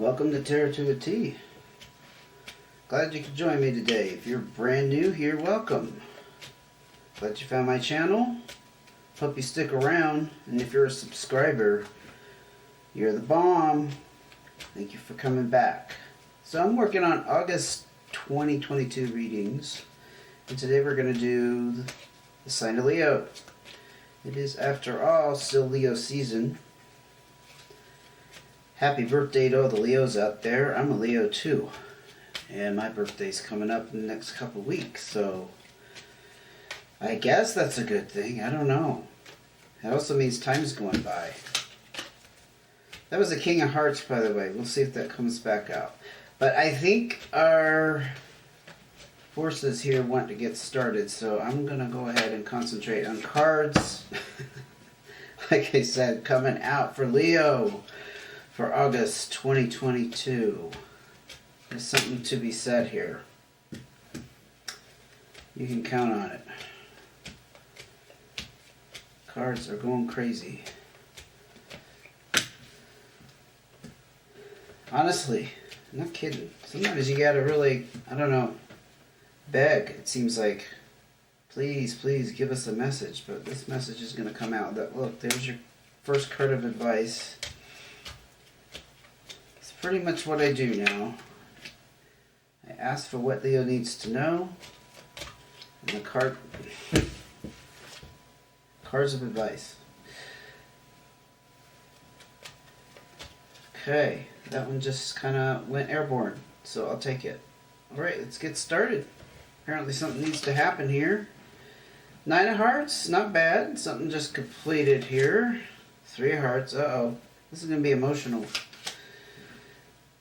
Welcome to Tarot to a T. Glad you could join me today. If you're brand new here, welcome. Glad you found my channel. Hope you stick around. And if you're a subscriber, you're the bomb. Thank you for coming back. So I'm working on August 2022 readings. And today we're going to do the sign of Leo. It is, after all, still Leo season. Happy birthday to all the Leos out there. I'm a Leo too. And my birthday's coming up in the next couple weeks, so I guess that's a good thing. I don't know. It also means time's going by. That was the King of Hearts, by the way. We'll see if that comes back out. But I think our forces here want to get started, so I'm going to go ahead and concentrate on cards. Like I said, coming out for Leo for August 2022. There's something to be said here. You can count on it. Cards are going crazy. Honestly, I'm not kidding. Sometimes you gotta really, I don't know, beg. It seems like, please, please give us a message. But this message is gonna come out that, look, there's your first card of advice. It's pretty much what I do now. I ask for what Leo needs to know. And the cards of advice. Okay, that one just kind of went airborne, so I'll take it. Alright, let's get started. Apparently something needs to happen here. 9 of Hearts, not bad. Something just completed here. 3 of Hearts, uh-oh. This is going to be emotional.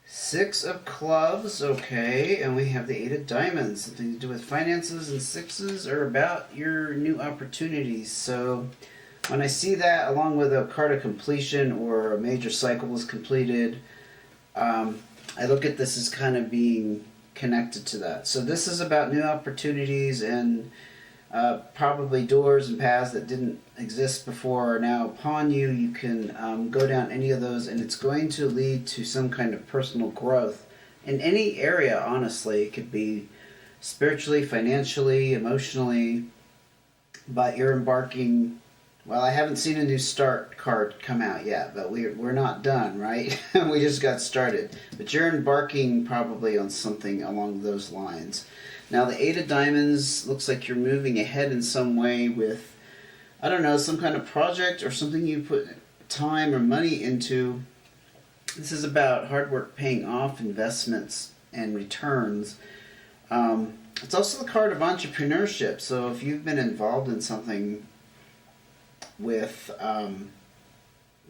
6 of Clubs, okay, and we have the 8 of Diamonds. Something to do with finances, and 6s are about your new opportunities. So when I see that along with a card of completion or a major cycle was completed, I look at this as kind of being connected to that. So this is about new opportunities and probably doors and paths that didn't exist before are now upon you. You can go down any of those, and it's going to lead to some kind of personal growth in any area, honestly. It could be spiritually, financially, emotionally, but you're embarking. Well, I haven't seen a new start card come out yet, but we're not done, right? We just got started. But you're embarking probably on something along those lines. Now, the 8 of Diamonds looks like you're moving ahead in some way with, I don't know, some kind of project or something you put time or money into. This is about hard work paying off, investments, and returns. It's also the card of entrepreneurship. So if you've been involved in something with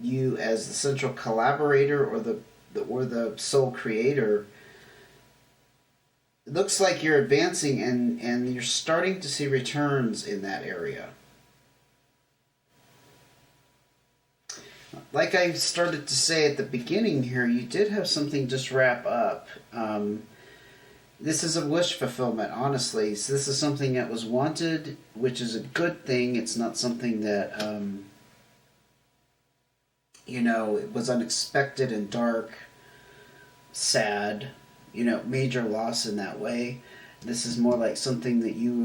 you as the central collaborator or the sole creator, it looks like you're advancing and you're starting to see returns in that area. Like I started to say at the beginning here, you did have something just wrap up. This is a wish fulfillment, honestly. So this is something that was wanted, which is a good thing. It's not something that, it was unexpected and dark, sad, major loss in that way. This is more like something that you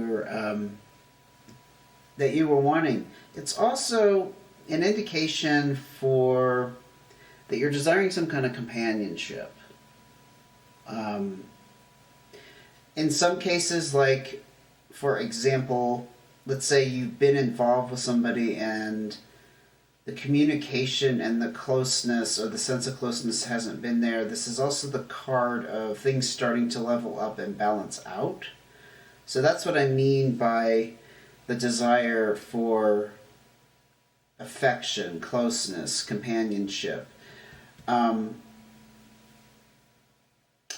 were wanting. It's also an indication for that you're desiring some kind of companionship. In some cases, like, for example, let's say you've been involved with somebody and the communication and the closeness or the sense of closeness hasn't been there. This is also the card of things starting to level up and balance out. So that's what I mean by the desire for affection, closeness, companionship.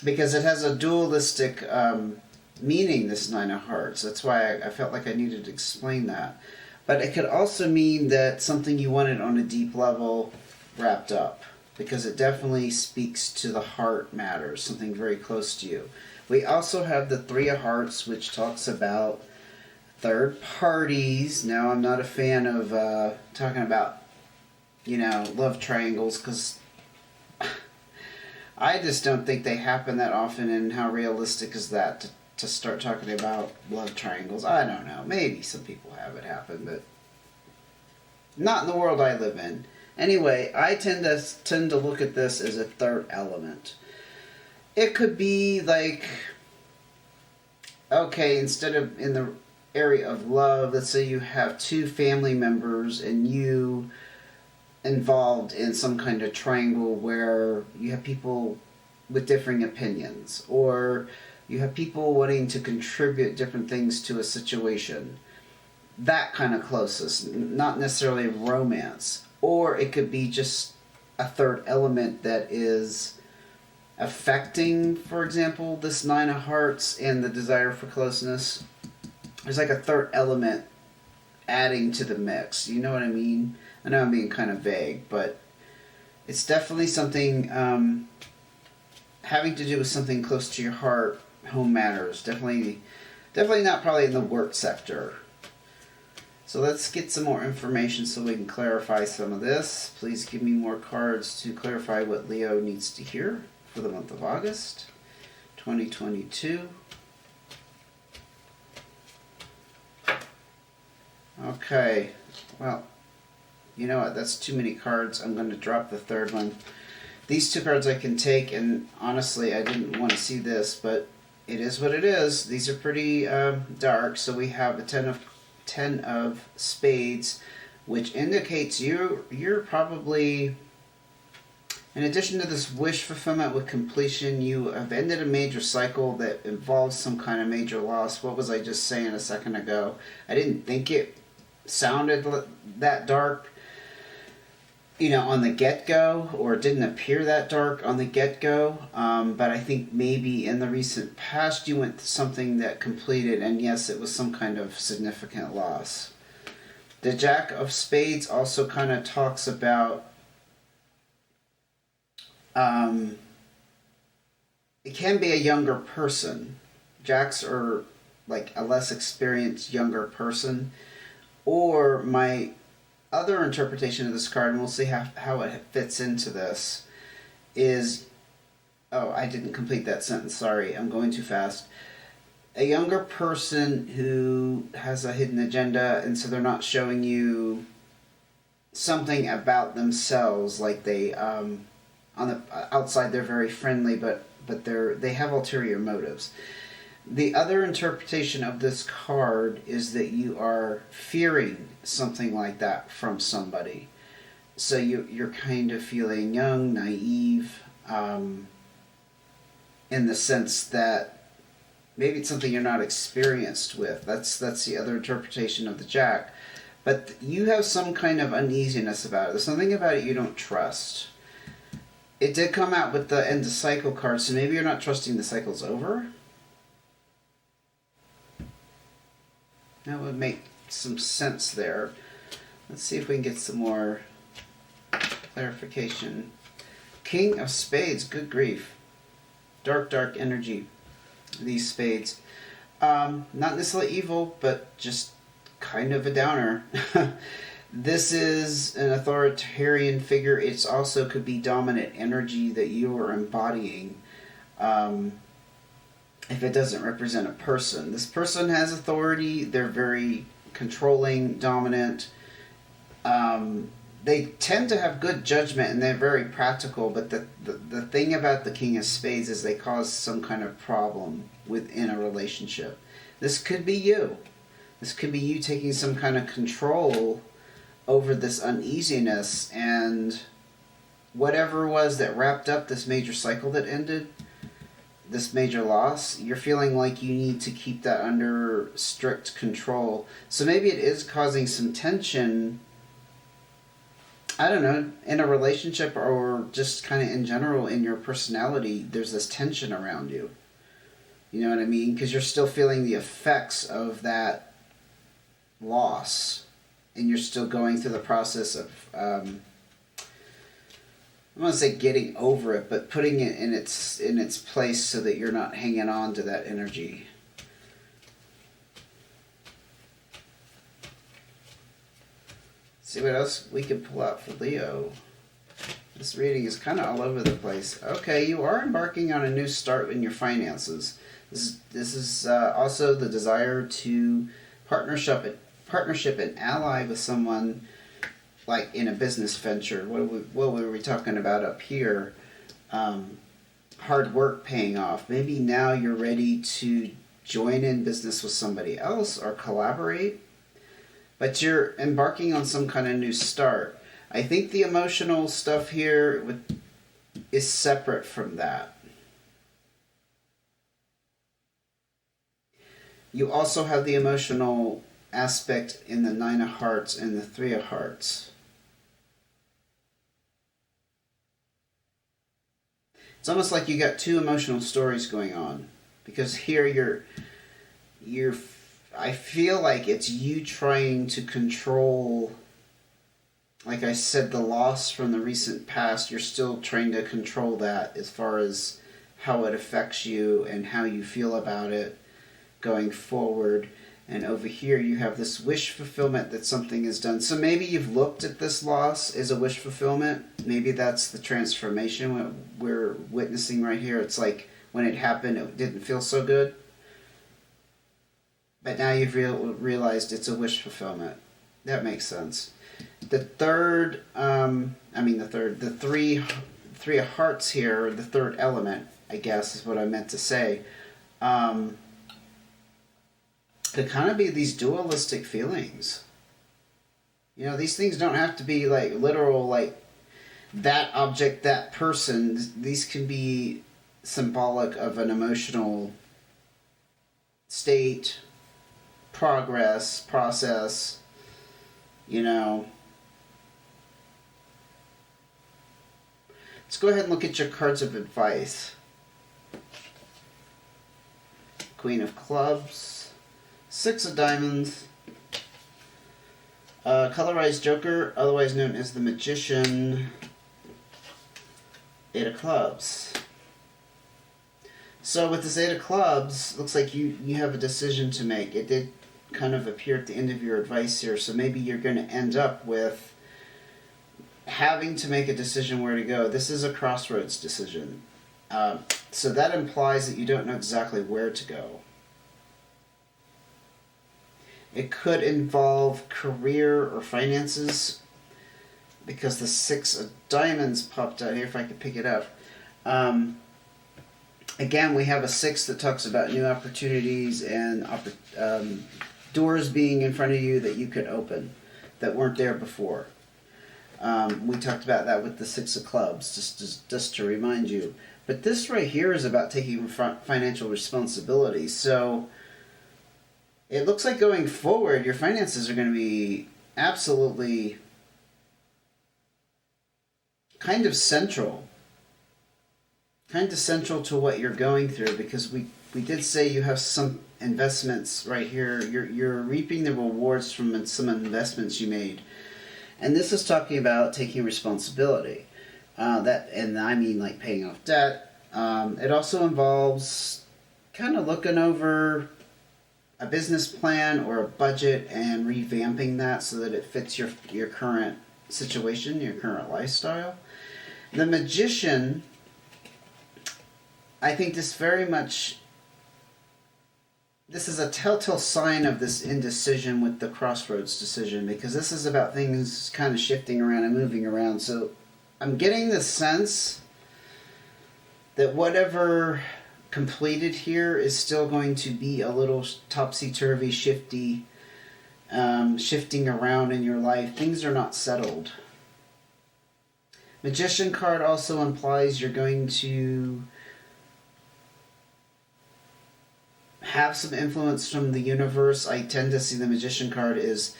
Because it has a dualistic meaning, this 9 of Hearts. That's why I felt like I needed to explain that. But it could also mean that something you wanted on a deep level wrapped up, because it definitely speaks to the heart matters, something very close to you. We also have the 3 of Hearts, which talks about third parties. Now, I'm not a fan of talking about, love triangles, because I just don't think they happen that often, and how realistic is that to start talking about love triangles? I don't know. Maybe some people have it happen, but not in the world I live in. Anyway, I tend to look at this as a third element. It could be like, okay, instead of in the area of love, let's say you have two family members and you involved in some kind of triangle where you have people with differing opinions, or you have people wanting to contribute different things to a situation. That kind of closeness, not necessarily romance. Or it could be just a third element that is affecting, for example, this Nine of Hearts and the desire for closeness. There's like a third element adding to the mix. You know what I mean? I know I'm being kind of vague, but it's definitely something having to do with something close to your heart. Home matters. Definitely not probably in the work sector. So let's get some more information so we can clarify some of this. Please give me more cards to clarify what Leo needs to hear for the month of August 2022. Okay, well, you know what, that's too many cards. I'm going to drop the third one. These two cards I can take, and honestly, I didn't want to see this, but it is what it is. These are pretty dark. So we have a ten of spades, which indicates you're probably, in addition to this wish fulfillment with completion, you have ended a major cycle that involves some kind of major loss. What was I just saying a second ago? I didn't think it sounded that dark, on the get-go, or it didn't appear that dark on the get-go, but I think maybe in the recent past you went through something that completed, and yes, it was some kind of significant loss. The Jack of Spades also kind of talks about it can be a younger person. Jacks are like a less experienced younger person, or my other interpretation of this card, and we'll see how it fits into this, is... Oh, I didn't complete that sentence. Sorry, I'm going too fast. A younger person who has a hidden agenda, and so they're not showing you something about themselves, like they, on the outside they're very friendly, but they have ulterior motives. The other interpretation of this card is that you are fearing something like that from somebody. So you're kind of feeling young, naive, in the sense that maybe it's something you're not experienced with. That's the other interpretation of the Jack. But you have some kind of uneasiness about it. There's something about it you don't trust. It did come out with the end of cycle card, so maybe you're not trusting the cycle's over. That would make some sense there. Let's see if we can get some more clarification. King of Spades, good grief. Dark energy, these spades. Not necessarily evil, but just kind of a downer. This is an authoritarian figure. It also could be dominant energy that you are embodying. If it doesn't represent a person. This person has authority. They're very controlling, dominant. They tend to have good judgment, and they're very practical, but the thing about the King of Spades is they cause some kind of problem within a relationship. This could be you. This could be you taking some kind of control over this uneasiness, and whatever it was that wrapped up this major cycle that ended, this major loss, you're feeling like you need to keep that under strict control. So maybe it is causing some tension, I don't know, in a relationship, or just kind of in general in your personality. There's this tension around you. You know what I mean? Because you're still feeling the effects of that loss, and you're still going through the process of... I don't want to say getting over it, but putting it in its place so that you're not hanging on to that energy. See what else we can pull out for Leo. This reading is kind of all over the place. Okay, you are embarking on a new start in your finances. This is also the desire to partnership and ally with someone, like in a business venture. What were we talking about up here? Hard work paying off. Maybe now you're ready to join in business with somebody else or collaborate, but you're embarking on some kind of new start. I think the emotional stuff here is separate from that. You also have the emotional aspect in the Nine of Hearts and the Three of Hearts. It's almost like you got two emotional stories going on, because here you're I feel like it's you trying to control, like I said, the loss from the recent past. You're still trying to control that as far as how it affects you and how you feel about it going forward. And over here you have this wish fulfillment that something is done. So maybe you've looked at this loss as a wish fulfillment. Maybe that's the transformation we're witnessing right here. It's like when it happened, it didn't feel so good. But now you've realized it's a wish fulfillment. That makes sense. The three of hearts here, the third element, I guess is what I meant to say. Could kind of be these dualistic feelings. You know, these things don't have to be like literal, like that object, that person. These can be symbolic of an emotional state, progress, process, you know. Let's go ahead and look at your cards of advice. Queen of Clubs. Six of Diamonds, Colorized Joker, otherwise known as the Magician, Eight of Clubs. So with this Eight of Clubs, looks like you have a decision to make. It did kind of appear at the end of your advice here, so maybe you're going to end up with having to make a decision where to go. This is a crossroads decision. So that implies that you don't know exactly where to go. It could involve career or finances, because the Six of Diamonds popped out here, if I could pick it up. Again, we have a six that talks about new opportunities and doors being in front of you that you could open that weren't there before. We talked about that with the Six of Clubs, just to remind you. But this right here is about taking financial responsibility. So it looks like going forward, your finances are going to be absolutely kind of central to what you're going through, because we did say you have some investments right here. You're reaping the rewards from some investments you made. And this is talking about taking responsibility. And I mean like paying off debt. It also involves kind of looking over a business plan or a budget and revamping that so that it fits your current situation, your current lifestyle. The Magician, I think this is a telltale sign of this indecision with the crossroads decision, because this is about things kind of shifting around and moving around. So I'm getting the sense that whatever completed here is still going to be a little topsy-turvy, shifting around in your life. Things are not settled. Magician card also implies you're going to have some influence from the universe. I tend to see the Magician card as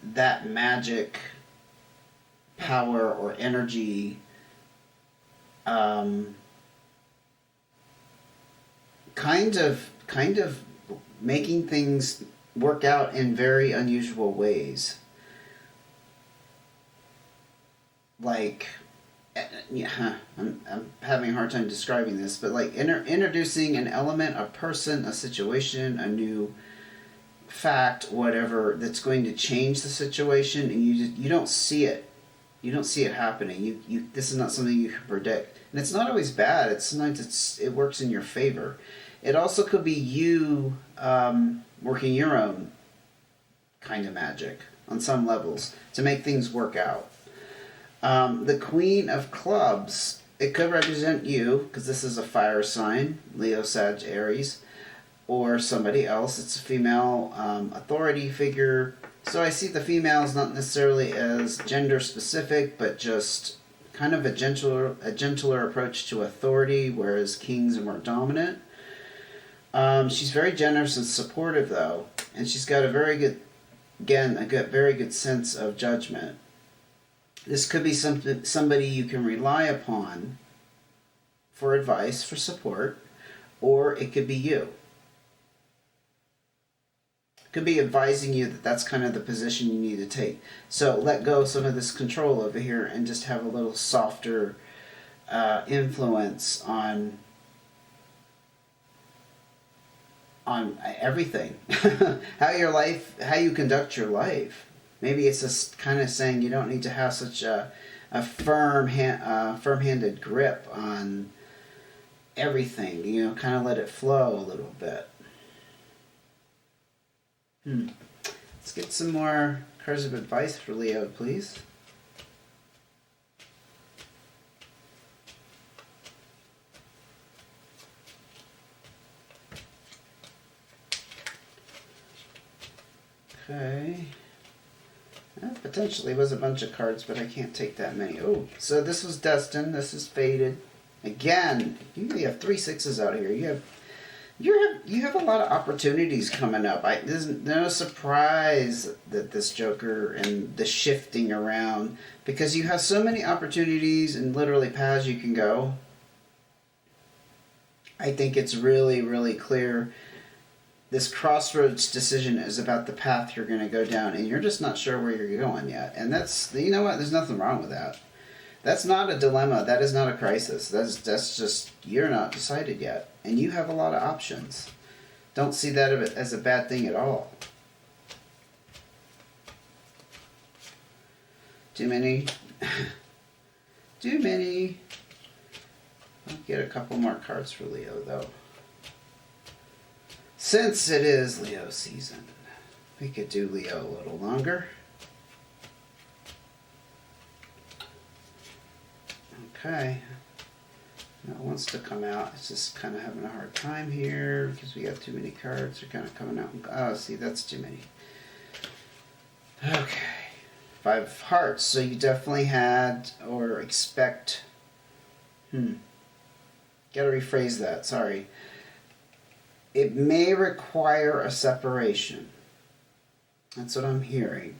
that magic power or energy kind of making things work out in very unusual ways. Like, yeah, I'm having a hard time describing this, but like introducing an element, a person, a situation, a new fact, whatever, that's going to change the situation, and you don't see it You don't see it happening. This is not something you can predict, and it's not always bad. Sometimes it works in your favor. It also could be you working your own kind of magic on some levels to make things work out. The Queen of Clubs, it could represent you, because this is a fire sign, Leo, Sag, Aries, or somebody else. It's a female authority figure. So I see the females not necessarily as gender specific, but just kind of a gentler approach to authority, whereas kings are more dominant. She's very generous and supportive, though, and she's got a very good sense of judgment. This could be somebody you can rely upon for advice, for support, or it could be you. It could be advising you that that's kind of the position you need to take. So let go of some of this control over here and just have a little softer influence on everything. how you conduct your life. Maybe it's just kind of saying you don't need to have such a firm-handed grip on everything. Kind of let it flow a little bit. Let's get some more cards of advice for Leo, please. Okay. That potentially was a bunch of cards, but I can't take that many. Oh, so this was destined. This is faded. Again, you have 3 6s out here. You have a lot of opportunities coming up. There's no surprise that this Joker and the shifting around, because you have so many opportunities and literally paths you can go. I think it's really, really clear. This crossroads decision is about the path you're going to go down, and you're just not sure where you're going yet. And that's, you know what, there's nothing wrong with that. That's not a dilemma. That is not a crisis. That's just, you're not decided yet. And you have a lot of options. Don't see that as a bad thing at all. Too many. Too many. I'll get a couple more cards for Leo, though. Since it is Leo season, we could do Leo a little longer. Okay. Now it wants to come out. It's just kind of having a hard time here because we got too many cards. They're kind of coming out. Oh, see, that's too many. Okay. 5 of Hearts. So you definitely had or expect... Gotta rephrase that. Sorry. It may require a separation. That's what I'm hearing.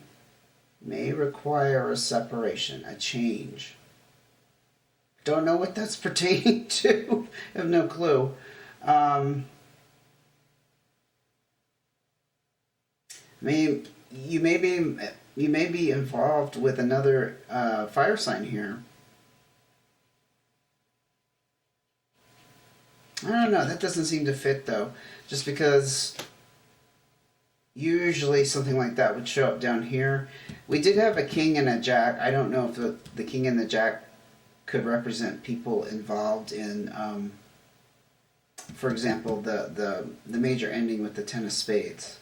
May require a separation, a change. Don't know what that's pertaining to. I have no clue. You may be involved with another fire sign here. I don't know. That doesn't seem to fit, though. Just because usually something like that would show up down here. We did have a king and a jack. I don't know if the king and the jack could represent people involved in, for example, the major ending with the 10 of spades.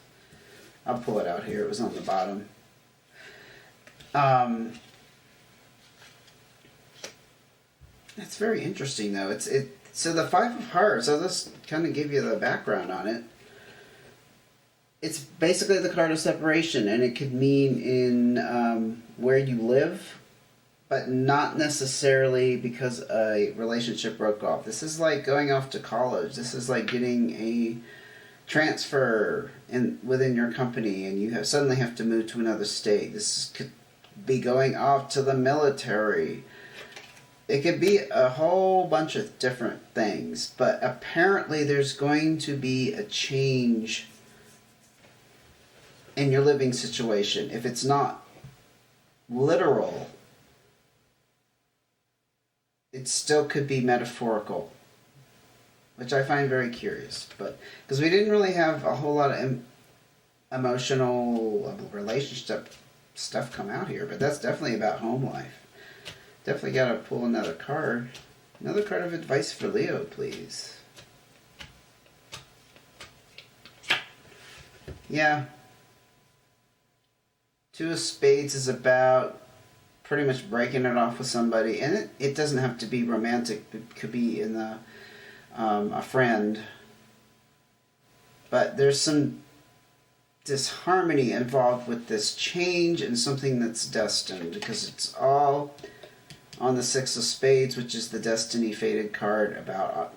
I'll pull it out here. It was on the bottom. That's very interesting, though. So the 5 of Hearts, I'll just kind of give you the background on it. It's basically the card of separation, and it could mean in where you live, but not necessarily because a relationship broke off. This is like going off to college. This is like getting a transfer within your company, and you suddenly have to move to another state. This could be going off to the military. It could be a whole bunch of different things, but apparently there's going to be a change in your living situation. If it's not literal, it still could be metaphorical, which I find very curious. But because we didn't really have a whole lot of emotional relationship stuff come out here, but that's definitely about home life. Definitely got to pull another card. Another card of advice for Leo, please. Yeah. Two of Spades is about pretty much breaking it off with somebody. And it doesn't have to be romantic. It could be in a friend. But there's some disharmony involved with this change and something that's destined, because it's all on the Six of Spades, which is the Destiny Fated card about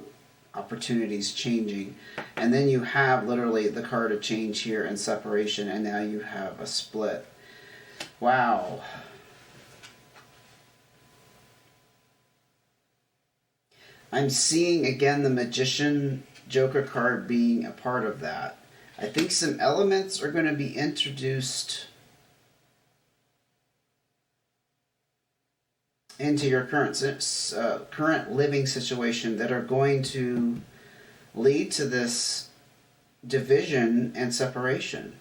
opportunities changing. And then you have literally the card of change here and separation, and now you have a split. Wow. I'm seeing again the Magician Joker card being a part of that. I think some elements are going to be introduced into your current living situation that are going to lead to this division and separation.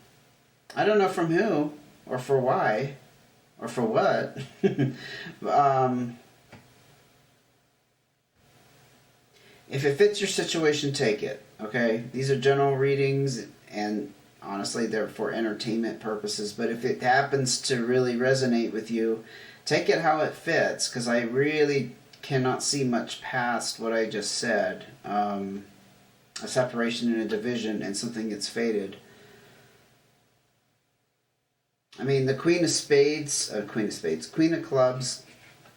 I don't know from who, or for why, or for what. If it fits your situation, take it, okay? These are general readings, and honestly, they're for entertainment purposes. But if it happens to really resonate with you, take it how it fits, because I really cannot see much past what I just said. A separation and a division and something that's fated. I mean, the Queen of Clubs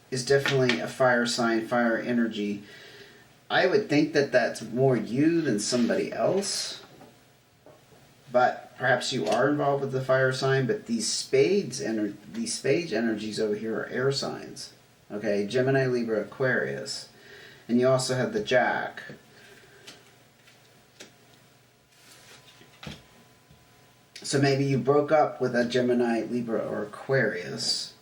is definitely a fire sign, fire energy. I would think that that's more you than somebody else. But perhaps you are involved with the fire sign, but these spades energies over here are air signs. Okay, Gemini, Libra, Aquarius. And you also have the Jack. So maybe you broke up with a Gemini, Libra, or Aquarius.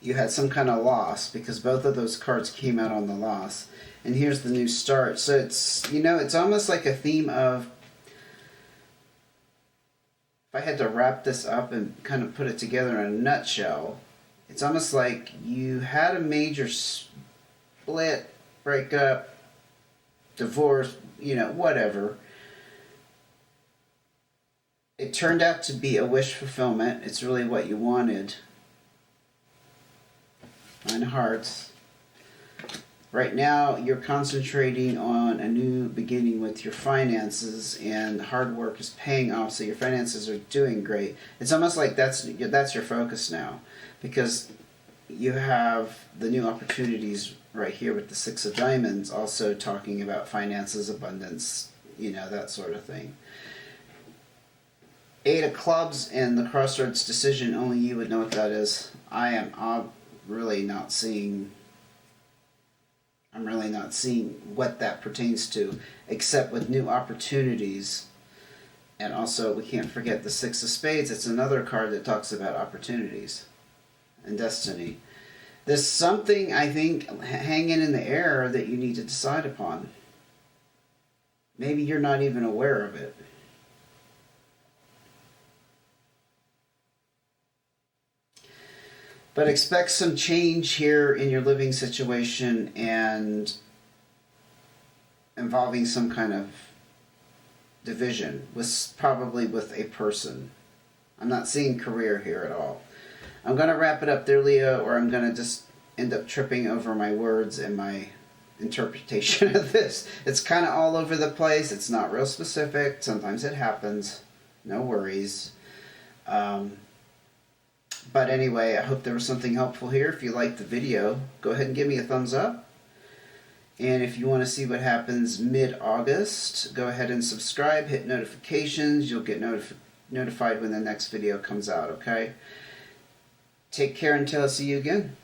You had some kind of loss, because both of those cards came out on the loss. And here's the new start. So it's, you know, it's almost like a theme of, if I had to wrap this up and kind of put it together in a nutshell, it's almost like you had a major split, breakup, divorce, you know, whatever. It turned out to be a wish fulfillment. It's really what you wanted. Nine of Hearts. Right now, you're concentrating on a new beginning with your finances, and hard work is paying off, so your finances are doing great. It's almost like that's your focus now, because you have the new opportunities right here with the Six of Diamonds, also talking about finances, abundance, you know, that sort of thing. Eight of Clubs and the Crossroads decision, only you would know what that is. I'm really not seeing what that pertains to, except with new opportunities. And also, we can't forget the Six of Spades. It's another card that talks about opportunities and destiny. There's something, I think, hanging in the air that you need to decide upon. Maybe you're not even aware of it. But expect some change here in your living situation, and involving some kind of division, probably with a person. I'm not seeing career here at all. I'm going to wrap it up there, Leo, or I'm going to just end up tripping over my words and my interpretation of this. It's kind of all over the place. It's not real specific. Sometimes it happens. No worries. But anyway, I hope there was something helpful here. If you liked the video, go ahead and give me a thumbs up. And if you want to see what happens mid-August, go ahead and subscribe, hit notifications. You'll get notified when the next video comes out, okay? Take care until I see you again.